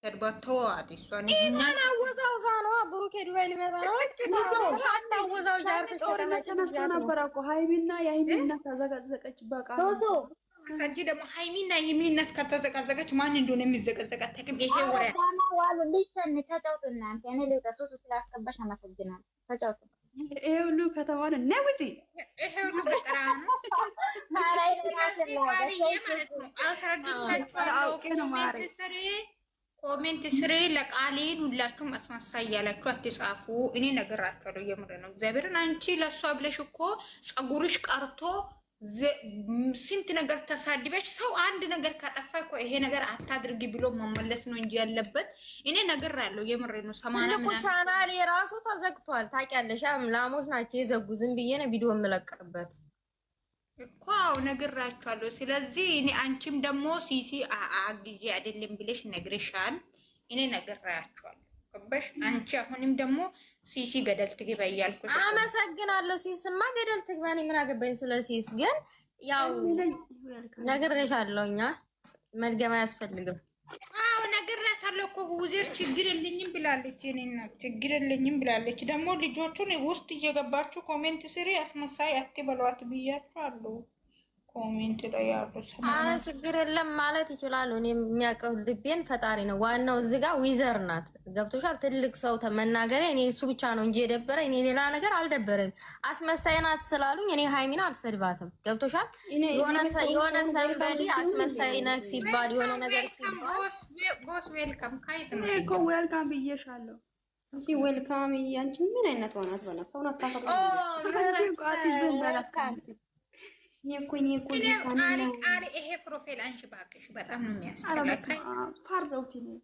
ተርባቶ አዲስዋን ማን አወዛውዛ ነው? ብሩክ ዱባይ ሊመጣ ነው። አወዛው ጃርኩሽ ተነስቶ ነበረ እኮ ሀይሚና የሀይሚና ተዘቀዘቀች። በቃ ከሰንጂ ደግሞ ሀይሚና የሚነት ከተዘቀዘቀች ማን እንደሆነ የሚዘቀዘቅ አታውቅም። ይሄ ወሬ ዋሉ ልጅተን ተጫውቱ እናንተ እኔ ልውጣ። ሶስት ስላስገባሽ አመሰግናለሁ። ተጫውቱ። ይሄ ሁሉ ከተማን ነው ውጪ። ይሄ ሁሉ ገጠራ ነው ማላይ ነው ማለት ነው። አስረድቻችኋለሁ። ኮሜንት ስሬ ለቃሌን ሁላችሁም አስመሳይ ያላችሁ አትጻፉ። እኔ ነግራችኋለሁ። የምር ነው እግዚአብሔርን። አንቺ ለሷ ብለሽ እኮ ጸጉርሽ ቀርቶ ስንት ነገር ተሳድበሽ ሰው አንድ ነገር ካጠፋ እኮ ይሄ ነገር አታድርጊ ብሎ መመለስ ነው እንጂ ያለበት። እኔ ነግራለሁ። የምር ነው። ትልቁ ቻናል የራሱ ተዘግቷል። ታውቂያለሽ? ላሞች ናቸው የዘጉ። ዝም ብዬ ነው ቪዲዮ የምለቅበት እኮ ነግራችኋለሁ። ስለዚህ እኔ አንቺም ደግሞ ሲሲ አግዢ አይደለም ብለሽ ነግረሻል። እኔ ነግራችኋለሁ። ገባሽ? አንቺ አሁንም ደግሞ ሲሲ ገደል ትግባ እያልኩሽ አመሰግናለሁ። ሲስማ ገደል ትግባ። እኔ ምን አገባኝ ስለ ሲስ። ግን ያው ነግሬሻለሁ። እኛ መድገም አያስፈልግም። አዎ ነግራታለሁ እኮ ውዜር ችግር የለኝም ብላለች። እኔና ችግር የለኝም ብላለች። ደግሞ ልጆቹን ውስጥ እየገባችሁ ኮሜንት ስሪ አስመሳይ አትበሏት ብያችኋለሁ። ኮሜንት ላይ ያሉት አረ ችግር የለም ማለት ይችላሉ። እኔ የሚያውቀው ልቤን ፈጣሪ ነው። ዋናው እዚህ ጋር ዊዘር ናት። ገብቶሻል? ትልቅ ሰው ተመናገሬ እኔ እሱ ብቻ ነው እንጂ የደበረ እኔ ሌላ ነገር አልደበረኝ። አስመሳይ ናት ስላሉኝ እኔ ሃይሚን አልሰድባትም። ገብቶሻል? የሆነ ሰንበዲ አስመሳይ ነክ ሲባል የሆነ ነገር ሲባል ቦስ ዌልካም ካይት ነው እኮ ዌልካም ብዬሻለሁ። አንቺ ዌልካም አንቺ ምን አይነት ሆናት በላ ሰው ናት ታፈራ አንቺ ቃቲብን በላስካም ይሄ ፕሮፋይል አንቺ ባክሽ በጣም ነው የሚያስጠላኝ። ፈርደውት ነው።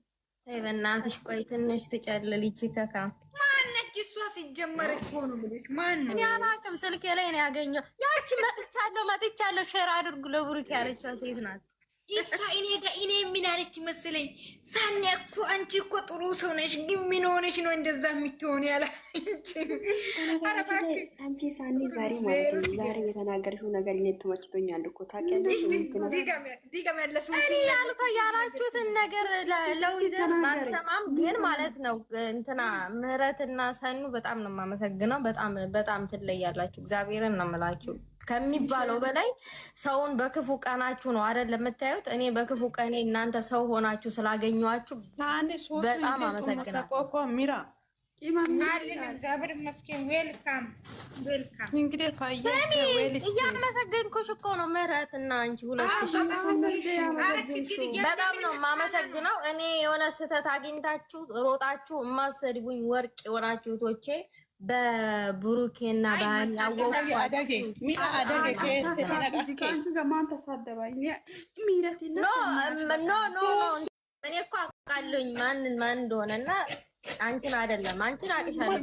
በእናትሽ ቆይ ትንሽ ትጨልል። ይችከካ ማነች እሷ? ሲጀመር እኮ ነው የምልሽ። ማን ነው? እኔ አላውቅም። ስልኬ ላይ ነው ያገኘው። ያቺ መጥቻለሁ ሼር አድርጉ ለብሩክ ያለችው ሴት ናት። እሷ እኔ ምን አለች መሰለኝ? ሳኔ እኮ አንቺ እኮ ጥሩ ሰው ነሽ፣ ግን ምን ሆነሽ ነው እንደዛ የምትሆን ያለ አንቺ ሳኔ ዛሬ ማለት ነው ዛሬ የተናገርሽው ነገር እኔ ተመችቶኛል እኮ ታውቂያለሽ። ዲጋም ያለሱ እኔ ያላችሁትን ነገር ለዊዘር ማሰማም ግን ማለት ነው እንትና ምህረትና ሰኑ በጣም ነው የማመሰግነው። በጣም ትለያላችሁ። እግዚአብሔርን ነው የምላችሁ ከሚባለው በላይ ሰውን በክፉ ቀናችሁ ነው አይደል የምታዩት። እኔ በክፉ ቀኔ እናንተ ሰው ሆናችሁ ስላገኘኋችሁ በጣም አመሰግናለሁ። ሚራ እግዚአብሔር ይመስገን። ዌልካም እንግዲህ እያመሰገንኩሽ እኮ ነው ምህረት እና አንቺ ሁለትሽ በጣም ነው የማመሰግነው። እኔ የሆነ ስህተት አግኝታችሁ ሮጣችሁ የማሰድቡኝ ወርቅ የሆናችሁ እህቶቼ በብሩኬና ባህል እኔ እኮ አውቃለሁኝ ማን እንደሆነና አንቺን አይደለም። አንቺን አቅሻለሁ።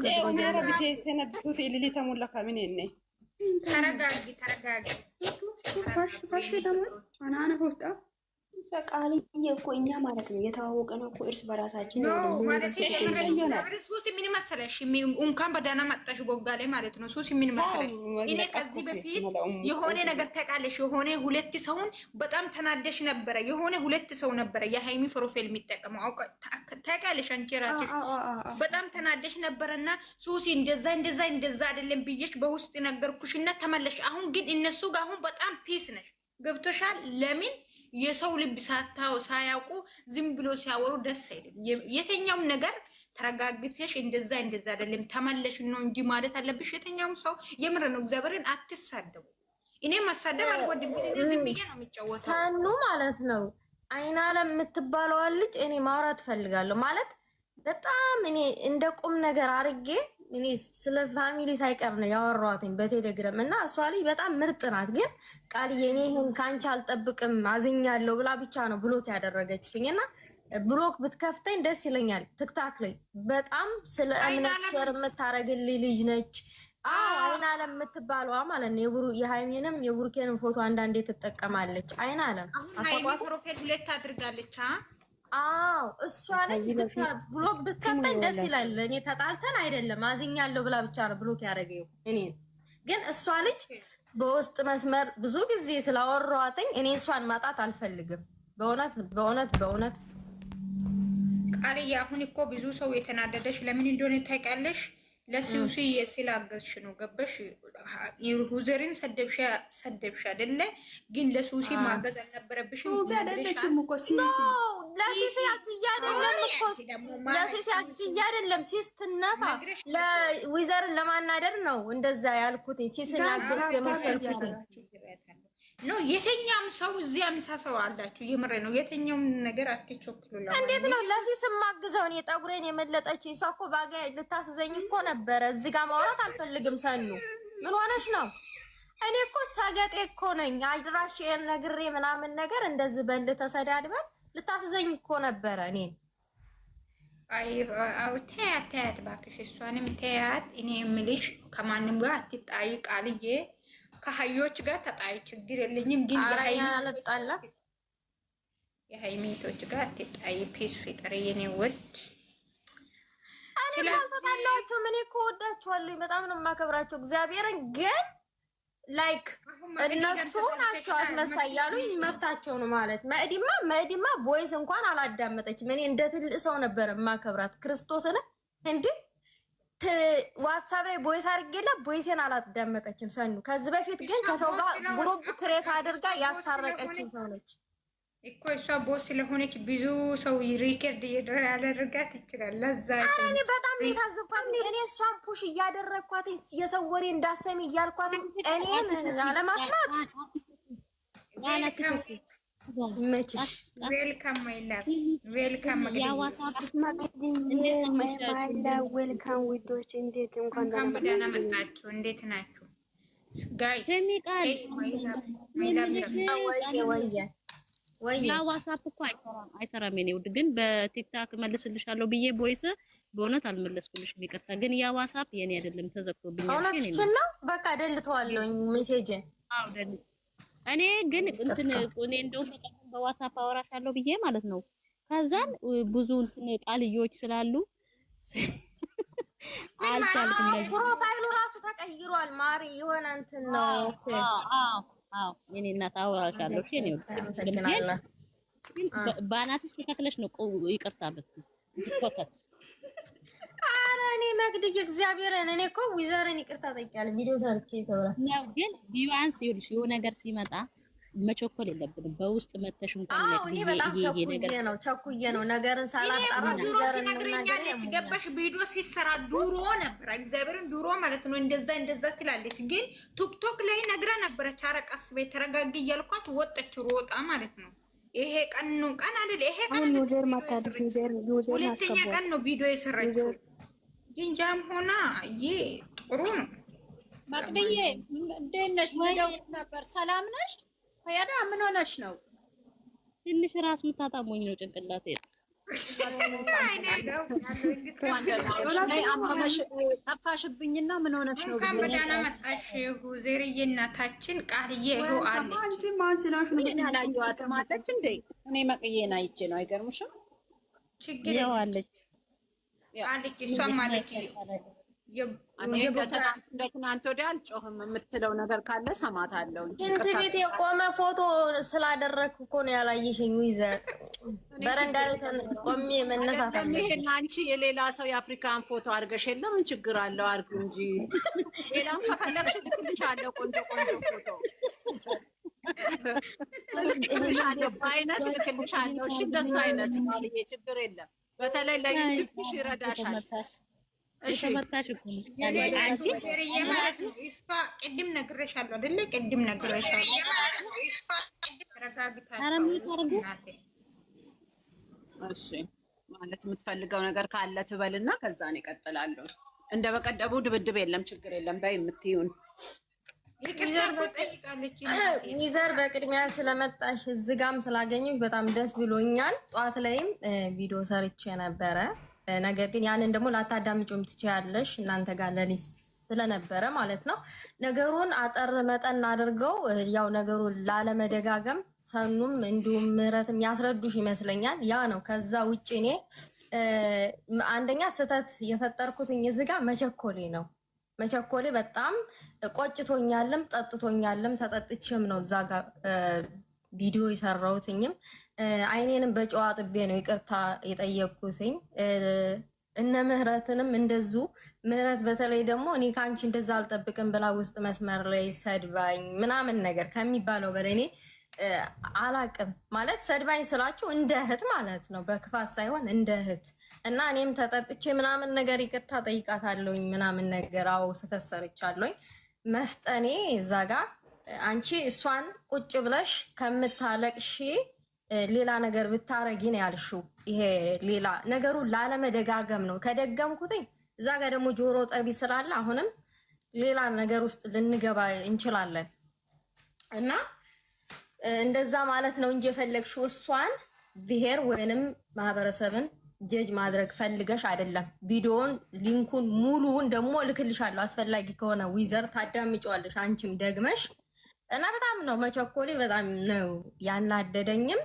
ሰቃሊ እኮ እኛ ማለት ነው የተዋወቀ ነው እኮ እርስ በራሳችን ነው ማለት ሱሲ ምን መሰለሽ፣ እንኳን በደህና መጣሽ ቦጋሌ ማለት ነው። ሱሲ ምን መሰለሽ፣ እኔ ከዚህ በፊት የሆነ ነገር ታውቃለሽ፣ የሆነ ሁለት ሰውን በጣም ተናደሽ ነበረ። የሆነ ሁለት ሰው ነበረ የሃይሚ ፕሮፋይል የሚጠቀመው ታውቃለሽ። አንቺ ራስሽ በጣም ተናደሽ ነበረና ሱሲ እንደዛ አይደለም ብዬሽ በውስጥ ነገርኩሽና ተመለሽ። አሁን ግን እነሱ ጋር አሁን በጣም ፒስ ነሽ። ገብቶሻል? ለምን የሰው ልብ ሳያውቁ ዝም ብሎ ሲያወሩ ደስ አይልም። የትኛውም ነገር ተረጋግተሽ እንደዛ አይደለም ተመለሽ ነው እንጂ ማለት አለብሽ። የትኛውም ሰው የምር ነው። እግዚአብሔርን አትሳደቡ። እኔ ማሳደብ አልወድም። ዝም ብዬ ነው የሚጫወተው። ሰኑ ማለት ነው አይና ለምትባለው ልጅ እኔ ማውራት ፈልጋለሁ ማለት በጣም እኔ እንደ ቁም ነገር አርጌ እኔ ስለ ፋሚሊ ሳይቀር ነው ያወራኋትኝ በቴሌግራም እና እሷ ልጅ በጣም ምርጥ ናት። ግን ቃልዬ እኔ ይሄን ካንቺ አልጠብቅም አዝኛለሁ ብላ ብቻ ነው ብሎክ ያደረገችልኝ እና ብሎክ ብትከፍተኝ ደስ ይለኛል። ትክታክ ላይ በጣም ስለ እምነት ሸር የምታረግልኝ ልጅ ነች። አይና አለም የምትባለዋ ማለት ነው የሃይሜንም የቡርኬንም ፎቶ አንዳንዴ ትጠቀማለች። አይና አለም ሃይሚ ፕሮፋይል ሁለት አድርጋለች። እሷ ላይ ብሎክ ብትከፍተኝ ደስ ይላል። እኔ ተጣልተን አይደለም አዝኛለሁ ብላ ብቻ ነው ብሎክ ያደረገው። እኔ ግን እሷ ልጅ በውስጥ መስመር ብዙ ጊዜ ስላወራኋትኝ እኔ እሷን ማጣት አልፈልግም። በእውነት ቃልዬ አሁን እኮ ብዙ ሰው የተናደደሽ ለምን እንደሆነ ታውቂያለሽ? ለሱሲ ስላገዝሽ ነው። ገበሽ? ሁዘርን ሰደብሽ አይደለ? ግን ለሱሲ ማገዝ አልነበረብሽም። ሱሲ አይደለችም እኮ ሲሲ ለሲሲ አግያ አይደለም እኮ ለሲሲ አግያ አይደለም። ሲስ ትነፋ ለዊዘርን ለማናደር ነው እንደዛ ያልኩት። ሲስን ያገዝኩ የመሰልኩት ነው። የተኛም ሰው እዚህ አምሳ ሰው አላችሁ። የምሬ ነው። የተኛውም ነገር አትቾክሉ። እንዴት ነው ለሲስ ማግዘው? እኔ ጠጉሬን የመለጠችኝ ሰው እኮ ባገ ልታስዘኝ እኮ ነበረ። እዚህ ጋር ማውራት አልፈልግም። ሰኑ ምን ሆነሽ ነው? እኔ እኮ ሰገጤ እኮ ነኝ። አድራሽ ነግሬ ምናምን ነገር እንደዚህ በል ተሰዳድበን ልታስዘኝ እኮ ነበረ። እኔ አው ተያት እባክሽ፣ እሷንም ተያት። እኔ የምልሽ ከማንም ጋር አትጣይ ቃልዬ። ከሀዮች ጋር ተጣይ ችግር የለኝም፣ ግን የሀይሚቶች ጋር አትጣይ። ፒስ ፍቅር የኔ ወድ እኔ ማልፈታላችሁ። ምን እኮ ወዳችኋለሁ፣ በጣም ነው የማከብራቸው እግዚአብሔርን። ግን ላይክ እነሱ ናቸው አስመሳይ ያሉኝ፣ መብታቸው ነው ማለት። መዲማ ቦይስ እንኳን አላዳመጠችም። እኔ እንደ ትልቅ ሰው ነበር የማከብራት ክርስቶስን እንዴ ዋትሳፕ ላይ ቦይስ አድርጌላ ቦይሴን አላዳመጠችም ሰኑ። ከዚህ በፊት ግን ከሰው ጋር ግሩፕ ክሬት አድርጋ ያስታረቀችው ሰው ነች እኮ እሷ። ቦስ ስለሆነች ብዙ ሰው ሪከርድ ያደርጋት ይችላል። ለዛ እኔ በጣም የታዘብኳት እኔ እሷን ፑሽ እያደረግኳት የሰው ወሬ እንዳሰሚ እያልኳት እኔን አለማስማት ዌልካም ማይላቭ ዌልካም ዌልካም ውዶች፣ እንዴት እንኳን ደህና መጣችሁ። እንዴት ናችሁ ጋይስ? ዋትስአፕ እኮ አይሰራም የኔ ውድ። ግን በቲክታክ መልስልሻለሁ ብዬ ቦይስ በእውነት አልመለስኩልሽም፣ ይቅርታ። ግን ያ ዋትስአፕ የኔ አይደለም ተዘግቶብኛል። ነው በቃ ደልተዋለሁ ሜሴጅን። አዎ ደል እኔ ግን እንትን እኔ እንደውም በዋትስአፕ አወራሻለሁ ብዬ ማለት ነው። ከዛን ብዙ እንትን ቃልዮች ስላሉ አልቻልኩም። ፕሮፋይሉ ራሱ ተቀይሯል። ማሪ የሆነ እንትን ነው። አዎ የኔ እናት አወራሻለሁ። እሺ ነው ባናትሽ ተከክለሽ ነው ይቅርታ ብትኮተት። ኧረ እኔ መግድዬ እግዚአብሔርን እኔ እኮ ዊዘርን ይቅርታ ጠይቃለሁ። ቪዲዮ ሰርቼ ተብሏል ነው። ግን ቢያንስ ይኸውልሽ የሆነ ነገር ሲመጣ መቸኮል የለብንም። በውስጥ መተሽ እንኳን እኔ በጣም ቸኩዬ ነው ነገርን ሳላጣራ ዊዘርን ነግረኛለች። ገባሽ? ቪዲዮ ሲሰራ ድሮ ነበር እግዚአብሔርን ድሮ ማለት ነው እንደዛ ትላለች። ግን ቲክቶክ ላይ ነግራ ነበረች። ኧረ ቀስ በይ ተረጋጊ እያልኳት ወጣች ሮጣ ማለት ነው። ይሄ ቀን ነው ቀን አይደል? ይሄ ቀን ሁለተኛ ቀን ነው ቪዲዮ የሰራችው። ጊንጃም ሆና ጥሩ ነው። መቅድዬ እንዴት ነሽ? ደውል ነበር። ሰላም ነሽ? ያዳ ምን ሆነሽ ነው? ትንሽ ራስ ምታጣሞኝ ነው ጭንቅላቴ። ጠፋሽብኝና ምን ሆነሽ ነው? ካምዳና መጣሽ ሁዘርዬ እናታችን ቃልዬ ይኸው አለች። አንቺ ማን ስለሽ ነው? እኔ አላየኋትም አለች እንዴ? እኔ መቅዬን አይቼ ነው። አይገርምሽም? ችግር አለች አለች እሷም አለች። እንደ ትናንት ወዲያ አልጮህም የምትለው ነገር ካለ ሰማታለሁ። ሽንት ቤት የቆመ ፎቶ ስላደረግኩ እኮ ነው ያላየሽኝ። ዊዘር በረንዳ ላይ ቆሜ መነሳት አለብኝ። አንቺ የሌላ ሰው የአፍሪካን ፎቶ አድርገሽ የለም ምን ችግር አለው? አድርጊው እንጂ ሌላም ከፈለግሽ ልክልሻለሁ። ቆንጆ ፎቶ ልክልሻለሁ፣ በአይነት ልክልሻለሁ። እሺ እንደሱ አይነት ማልዬ ችግር የለም። በተለይ ለዩቲዩብሽ ይረዳሻል። ተመርታሽ እኮ አንቺ ዘርዬ ማለት ነው። እሷ ቅድም ነግሬሻለሁ አይደለ? ቅድም ነግሬሻለሁ። እሺ ማለት የምትፈልገው ነገር ካለ ትበልና ከዛ ነው እቀጥላለሁ። እንደ በቀደቡ ድብድብ የለም ችግር የለም። በይ የምትይውን ዊዘር በቅድሚያ ስለመጣሽ እዚህ ጋርም ስላገኘሽ በጣም ደስ ብሎኛል። ጠዋት ላይም ቪዲዮ ሰርቼ ነበረ። ነገር ግን ያንን ደግሞ ላታዳምጪውም ትችያለሽ እናንተ ጋር ለኔ ስለነበረ ማለት ነው። ነገሩን አጠር መጠን አድርገው ያው ነገሩን ላለመደጋገም ሰኑም እንዲሁም ምህረትም ያስረዱሽ ይመስለኛል። ያ ነው። ከዛ ውጭ እኔ አንደኛ ስህተት የፈጠርኩትኝ እዚህ ጋር መቸኮሌ ነው። መቸኮሌ በጣም ቆጭቶኛልም ጠጥቶኛልም። ተጠጥቼም ነው እዛ ጋር ቪዲዮ የሰራሁትኝም። አይኔንም በጨዋ ጥቤ ነው ይቅርታ የጠየቅኩትኝ። እነ ምህረትንም እንደዙ ምህረት በተለይ ደግሞ እኔ ከአንቺ እንደዛ አልጠብቅም ብላ ውስጥ መስመር ላይ ሰድባኝ ምናምን ነገር ከሚባለው በላይ እኔ አላቅም ማለት ሰድባኝ ስላችሁ እንደ እህት ማለት ነው፣ በክፋት ሳይሆን እንደ እህት እና እኔም ተጠጥቼ ምናምን ነገር ይቅርታ ጠይቃታለሁኝ ምናምን ነገር አዎ ስህተት ሰርቻለሁኝ። መፍጠኔ እዛ ጋር አንቺ እሷን ቁጭ ብለሽ ከምታለቅሺ ሌላ ነገር ብታረጊ ነው ያልሽው። ይሄ ሌላ ነገሩ ላለመደጋገም ነው። ከደገምኩትኝ እዛ ጋር ደግሞ ጆሮ ጠቢ ስላለ አሁንም ሌላ ነገር ውስጥ ልንገባ እንችላለን እና እንደዛ ማለት ነው እንጂ የፈለግሽው እሷን ብሔር ወይንም ማህበረሰብን ጀጅ ማድረግ ፈልገሽ አይደለም። ቪዲዮውን ሊንኩን ሙሉውን ደግሞ ልክልሻለሁ አስፈላጊ ከሆነ ዊዘር ታዳምጪዋለሽ አንቺም ደግመሽ እና በጣም ነው መቸኮሌ በጣም ነው ያናደደኝም።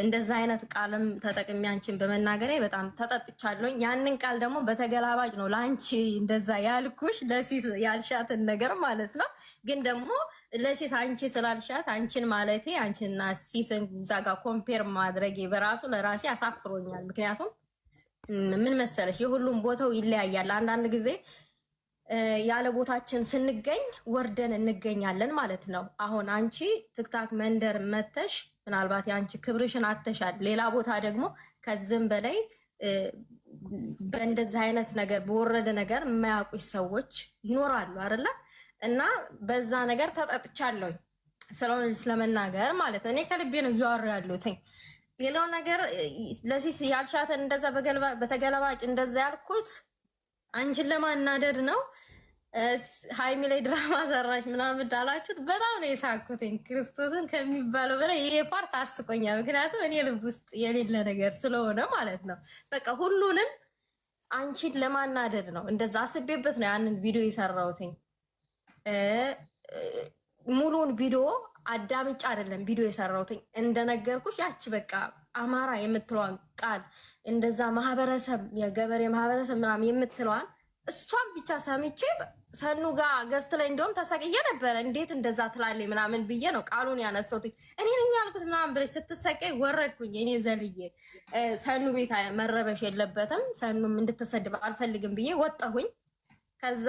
እንደዛ አይነት ቃልም ተጠቅሜ አንቺን በመናገሬ በጣም ተጠጥቻለሁኝ። ያንን ቃል ደግሞ በተገላባጭ ነው ለአንቺ እንደዛ ያልኩሽ ለሲስ ያልሻትን ነገር ማለት ነው። ግን ደግሞ ለሲስ አንቺ ስላልሻት አንቺን ማለቴ አንቺና ሲስን እዛ ጋር ኮምፔር ማድረጌ በራሱ ለራሴ አሳፍሮኛል። ምክንያቱም ምን መሰለሽ የሁሉም ቦታው ይለያያል። አንዳንድ ጊዜ ያለ ቦታችን ስንገኝ ወርደን እንገኛለን ማለት ነው። አሁን አንቺ ትክታክ መንደር መተሽ ምናልባት የአንቺ ክብርሽን አተሻል። ሌላ ቦታ ደግሞ ከዚህም በላይ በእንደዚህ አይነት ነገር በወረደ ነገር የማያውቁሽ ሰዎች ይኖራሉ አይደለ? እና በዛ ነገር ተጠጥቻለሁ ስለመናገር ማለት እኔ ከልቤ ነው እያወራሁ ያለሁት። ሌላው ነገር ለሲስ ያልሻትን እንደዛ በተገለባጭ እንደዛ ያልኩት አንቺን ለማናደድ ነው። ሃይሚ ላይ ድራማ ሰራሽ ምናምን ዳላችሁት በጣም ነው የሳኩትኝ። ክርስቶስን ከሚባለው በላይ ይሄ ፓርት አስቆኛል። ምክንያቱም እኔ ልብ ውስጥ የሌለ ነገር ስለሆነ ማለት ነው። በቃ ሁሉንም አንቺን ለማናደድ ነው እንደዛ አስቤበት ነው ያንን ቪዲዮ የሰራሁትኝ። ሙሉውን ቪዲዮ አዳምጫ አይደለም ቪዲዮ የሰራሁትኝ። እንደነገርኩሽ ያቺ በቃ አማራ የምትለዋን ቃል እንደዛ ማህበረሰብ የገበሬ ማህበረሰብ ምናምን የምትለዋን እሷን ብቻ ሰምቼ ሰኑ ጋር ገስት ላይ እንደውም ተሰቅዬ ነበረ። እንዴት እንደዛ ትላለች ምናምን ብዬ ነው ቃሉን ያነሳሁት። እኔ ነኝ ያልኩት ምናምን ብለሽ ስትሰቀይ ወረድኩኝ እኔ ዘልዬ። ሰኑ ቤት መረበሽ የለበትም ሰኑም እንድትሰድብ አልፈልግም ብዬ ወጣሁኝ። ከዛ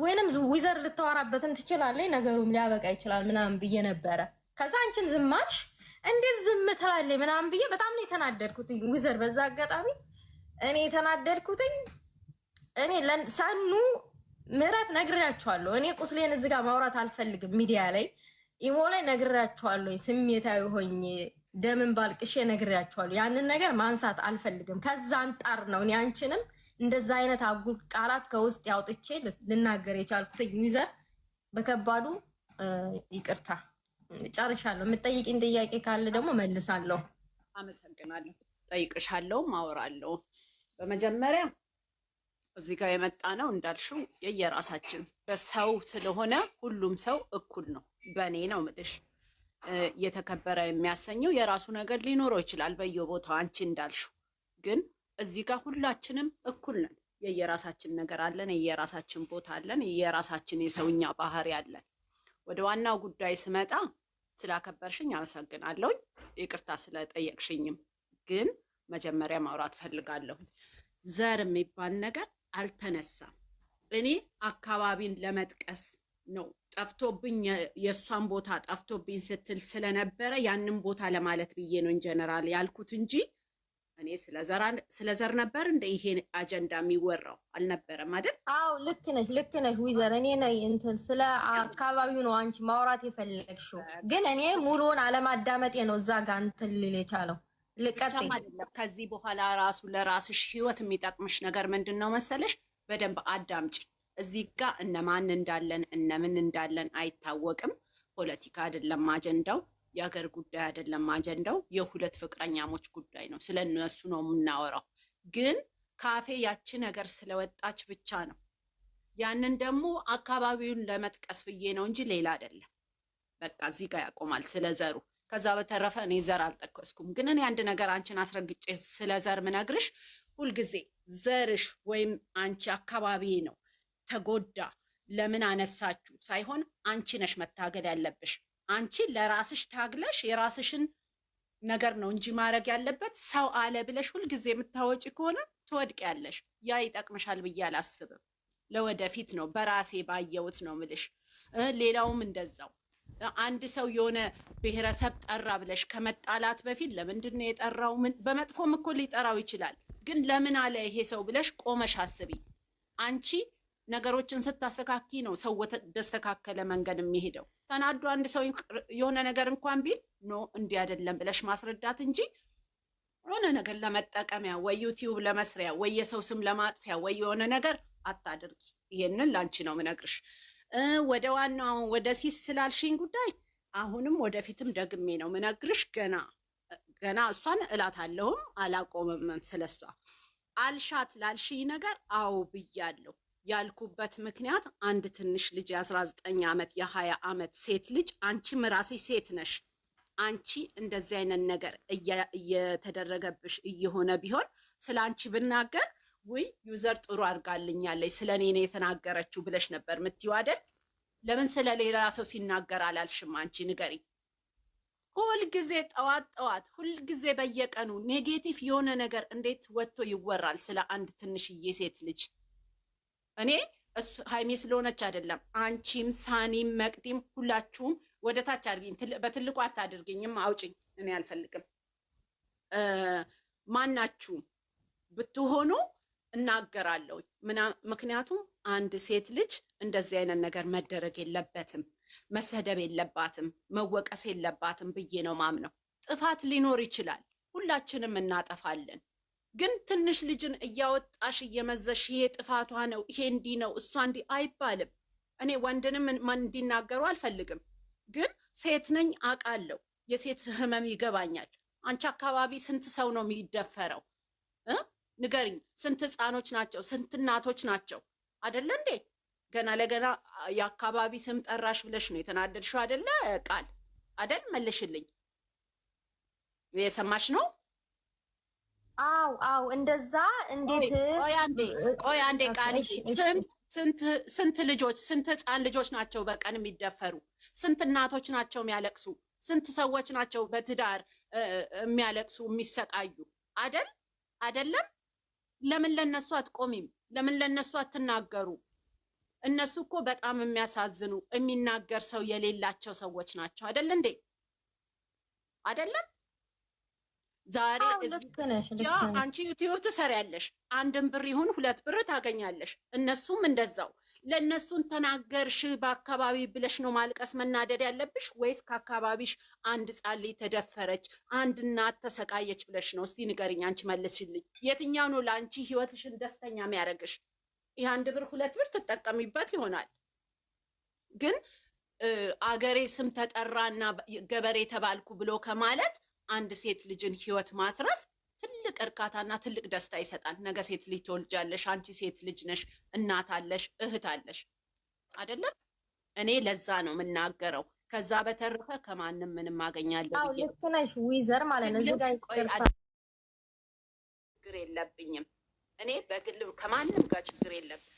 ወይንም ዊዘር ልታወራበትም ትችላለች ነገሩም ሊያበቃ ይችላል ምናምን ብዬ ነበረ። ከዛ አንቺም ዝም አልሽ። እንዴት ዝም ትላለች ምናምን ብዬ በጣም ነው የተናደድኩትኝ ዊዘር። በዛ አጋጣሚ እኔ የተናደድኩትኝ እኔ ሰኑ ምህረት ነግሬያቸዋለሁ። እኔ ቁስሌን እዚህ ጋር ማውራት አልፈልግም ሚዲያ ላይ ኢሞ ላይ ነግሬያቸዋለሁ። ስሜታዊ ሆኜ ደምን ባልቅሼ ነግሬያቸዋለሁ። ያንን ነገር ማንሳት አልፈልግም። ከዛ አንጣር ነው እኔ አንቺንም እንደዛ አይነት አጉል ቃላት ከውስጥ ያውጥቼ ልናገር የቻልኩት። ዩዘር በከባዱ ይቅርታ ጨርሻለሁ። የምትጠይቂኝ ጥያቄ ካለ ደግሞ መልሳለሁ። አመሰግናለሁ። ጠይቅሻለሁ፣ ማወራለሁ። በመጀመሪያ እዚህ ጋር የመጣ ነው እንዳልሽው የየራሳችን በሰው ስለሆነ ሁሉም ሰው እኩል ነው። በእኔ ነው ምልሽ የተከበረ የሚያሰኘው የራሱ ነገር ሊኖረው ይችላል በየቦታው አንቺ እንዳልሽው። ግን እዚህ ጋር ሁላችንም እኩል ነን። የየራሳችን ነገር አለን፣ የየራሳችን ቦታ አለን፣ የየራሳችን የሰውኛ ባህሪ አለን። ወደ ዋናው ጉዳይ ስመጣ ስላከበርሽኝ አመሰግናለሁ። ይቅርታ ስለጠየቅሽኝም ግን መጀመሪያ ማውራት ፈልጋለሁ። ዘር የሚባል ነገር አልተነሳም። እኔ አካባቢን ለመጥቀስ ነው ጠፍቶብኝ የእሷን ቦታ ጠፍቶብኝ ስትል ስለነበረ ያንን ቦታ ለማለት ብዬ ነው ጀነራል ያልኩት እንጂ እኔ ስለ ዘር ነበር እንደ ይሄ አጀንዳ የሚወራው አልነበረም አይደል? አዎ ልክ ነሽ ዊዘር። እኔ ነኝ እንትን ስለ አካባቢው ነው አንቺ ማውራት የፈለግሽው፣ ግን እኔ ሙሉውን አለማዳመጤ ነው እዛ ጋር እንትን ልል የቻለው። ልቀጥይ። ከዚህ በኋላ ራሱ ለራስሽ ህይወት የሚጠቅምሽ ነገር ምንድን ነው መሰለሽ? በደንብ አዳምጪ። እዚህ ጋር እነማን እንዳለን እነምን እንዳለን አይታወቅም። ፖለቲካ አይደለም አጀንዳው፣ የሀገር ጉዳይ አይደለም አጀንዳው፣ የሁለት ፍቅረኛሞች ጉዳይ ነው። ስለ እነሱ ነው የምናወራው። ግን ካፌ ያቺ ነገር ስለወጣች ብቻ ነው። ያንን ደግሞ አካባቢውን ለመጥቀስ ብዬ ነው እንጂ ሌላ አይደለም። በቃ እዚህ ጋር ያቆማል ስለ ዘሩ። ከዛ በተረፈ እኔ ዘር አልጠቀስኩም። ግን እኔ አንድ ነገር አንቺን አስረግጬ ስለ ዘር ምነግርሽ ሁልጊዜ ዘርሽ ወይም አንቺ አካባቢ ነው ተጎዳ ለምን አነሳችሁ ሳይሆን አንቺ ነሽ መታገል ያለብሽ። አንቺ ለራስሽ ታግለሽ የራስሽን ነገር ነው እንጂ ማድረግ ያለበት ሰው አለ ብለሽ ሁልጊዜ የምታወጪ ከሆነ ትወድቂያለሽ። ያ ይጠቅምሻል ብዬ አላስብም። ለወደፊት ነው በራሴ ባየሁት ነው ምልሽ። ሌላውም እንደዛው አንድ ሰው የሆነ ብሔረሰብ ጠራ ብለሽ ከመጣላት በፊት ለምንድን ነው የጠራው? በመጥፎም እኮ ሊጠራው ይችላል፣ ግን ለምን አለ ይሄ ሰው ብለሽ ቆመሽ አስቢ። አንቺ ነገሮችን ስታስተካኪ ነው ሰው ወደስተካከለ መንገድ የሚሄደው። ተናዶ አንድ ሰው የሆነ ነገር እንኳን ቢል ኖ እንዲህ አይደለም ብለሽ ማስረዳት እንጂ የሆነ ነገር ለመጠቀሚያ ወይ ዩቲዩብ ለመስሪያ ወይ የሰው ስም ለማጥፊያ ወይ የሆነ ነገር አታድርጊ። ይሄንን ላንቺ ነው ምነግርሽ። ወደ ዋናው ወደ ሲስ ስላልሽኝ ጉዳይ አሁንም ወደፊትም ደግሜ ነው ምነግርሽ። ገና እሷን እላታለሁም አላቆምም። ስለሷ አልሻት ላልሽኝ ነገር አዎ ብያለሁ። ያልኩበት ምክንያት አንድ ትንሽ ልጅ የ19 ዓመት የ20 ዓመት ሴት ልጅ አንቺም ራስሽ ሴት ነሽ። አንቺ እንደዚህ አይነት ነገር እየተደረገብሽ እየሆነ ቢሆን ስለ አንቺ ብናገር ወይ ዩዘር ጥሩ አድርጋልኛለች ስለ እኔ ነው የተናገረችው ብለሽ ነበር ምትይው አይደል? ለምን ስለ ሌላ ሰው ሲናገር አላልሽም? አንቺ ንገሪ። ሁልጊዜ ጠዋት ሁልጊዜ በየቀኑ ኔጌቲቭ የሆነ ነገር እንዴት ወጥቶ ይወራል ስለ አንድ ትንሽዬ ሴት ልጅ? እኔ ሃይሜ ስለሆነች አይደለም፣ አንቺም ሳኒም መቅዲም ሁላችሁም ወደ ታች አድርጊኝ። በትልቁ አታድርጊኝም፣ አውጭኝ። እኔ አልፈልግም። ማናችሁም ብትሆኑ እናገራለሁ። ምክንያቱም አንድ ሴት ልጅ እንደዚህ አይነት ነገር መደረግ የለበትም፣ መሰደብ የለባትም፣ መወቀስ የለባትም ብዬ ነው ማምነው። ጥፋት ሊኖር ይችላል፣ ሁላችንም እናጠፋለን። ግን ትንሽ ልጅን እያወጣሽ እየመዘሽ ይሄ ጥፋቷ ነው፣ ይሄ እንዲህ ነው፣ እሷ እንዲህ አይባልም። እኔ ወንድንም እንዲናገሩ አልፈልግም፣ ግን ሴት ነኝ አውቃለሁ። የሴት ህመም ይገባኛል። አንቺ አካባቢ ስንት ሰው ነው የሚደፈረው? ንገሪኝ። ስንት ህፃኖች ናቸው? ስንት እናቶች ናቸው? አይደለ እንዴ? ገና ለገና የአካባቢ ስም ጠራሽ ብለሽ ነው የተናደድሽው አይደለ? ቃል አይደል? መልሽልኝ። የሰማሽ ነው? አው እንደዛ እንዴት? ቆይ አንዴ ቃል ስንት ልጆች ስንት ህፃን ልጆች ናቸው በቀን የሚደፈሩ? ስንት እናቶች ናቸው የሚያለቅሱ? ስንት ሰዎች ናቸው በትዳር የሚያለቅሱ የሚሰቃዩ? አይደለም? ለምን ለነሱ አትቆሚም? ለምን ለነሱ አትናገሩ? እነሱ እኮ በጣም የሚያሳዝኑ የሚናገር ሰው የሌላቸው ሰዎች ናቸው። አይደል እንዴ? አይደለም? ዛሬ አንቺ ዩቲዩብ ትሰሪያለሽ፣ አንድም ብር ይሁን 2 ብር ታገኛለሽ። እነሱም እንደዛው። ለእነሱን ተናገርሽ በአካባቢ ብለሽ ነው ማልቀስ መናደድ ያለብሽ? ወይስ ከአካባቢሽ አንድ ጻሊ ተደፈረች፣ አንድ እናት ተሰቃየች ብለሽ ነው? እስቲ ንገሪኝ፣ አንቺ መልስልኝ። የትኛው ነው ለአንቺ ህይወትሽን ደስተኛ የሚያደርግሽ? ይህ 1 ብር 2 ብር ትጠቀሚበት ይሆናል፣ ግን አገሬ ስም ተጠራና ገበሬ ተባልኩ ብሎ ከማለት አንድ ሴት ልጅን ህይወት ማትረፍ ትልቅ እርካታና ትልቅ ደስታ ይሰጣል። ነገ ሴት ልጅ ትወልጃለሽ። አንቺ ሴት ልጅ ነሽ፣ እናት አለሽ፣ እህት አለሽ አይደለም? እኔ ለዛ ነው የምናገረው። ከዛ በተረፈ ከማንም ምንም አገኛለሁ ብዬ ልክ ነሽ ዊዘር ማለት ነው። እዚህ ጋር ችግር የለብኝም። እኔ በግል ከማንም ጋር ችግር የለብኝም።